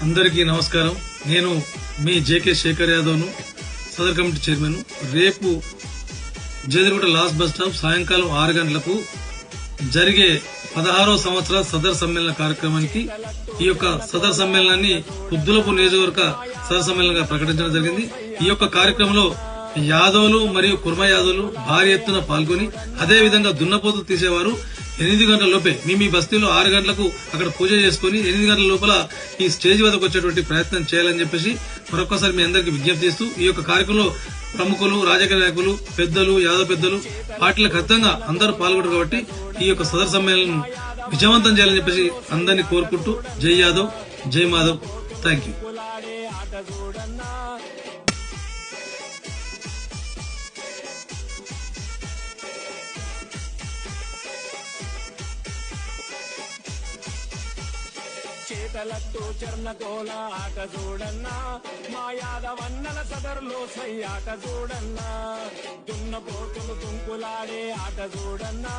అందరికీ నమస్కారం. నేను మీ జేకే శేఖర్ యాదవ్ను, సదర్ కమిటీ చైర్మన్. రేపు జేదిరిగుట్ట లాస్ట్ బస్ స్టాప్ సాయంకాలం 6 గంటలకు జరిగే 16వ సంవత్సర సదర్ సమ్మేళన కార్యక్రమానికి ఈ యొక్క సదర్ సమ్మేళనాన్ని కుద్దులపూర్ నియోజకవర్గ సదర్ సమ్మేళనంగా ప్రకటించడం జరిగింది. ఈ యొక్క కార్యక్రమంలో యాదవులు మరియు కుర్మ యాదవులు భారీ ఎత్తున పాల్గొని అదేవిధంగా దున్నపోతు తీసేవారు 8 గంటల లోపే మీ బస్తీలో 6 గంటలకు అక్కడ పూజ చేసుకుని 8 గంటల లోపల ఈ స్టేజ్ వద్దకు వచ్చేటువంటి ప్రయత్నం చేయాలని చెప్పేసి మరొకసారి మీ అందరికీ విజ్ఞప్తి చేస్తూ ఈ యొక్క కార్యక్రమంలో ప్రముఖులు, రాజకీయ నాయకులు, పెద్దలు, యాదవ్ పెద్దలు, పార్టీలకు అర్థంగా అందరూ పాల్గొంటారు కాబట్టి ఈ యొక్క సదర్ సమ్మేళనం విజయవంతం చేయాలని చెప్పేసి అందరినీ కోరుకుంటూ జై యాదవ్, జై మాధవ్. Thank you. చేతలట్టు చర్ణకోల ఆట చూడన్నా, మా యాదవన్నల సదరులో సై ఆట చూడన్నా, దున్నపోతులు దుంకులాడే ఆట చూడన్నా.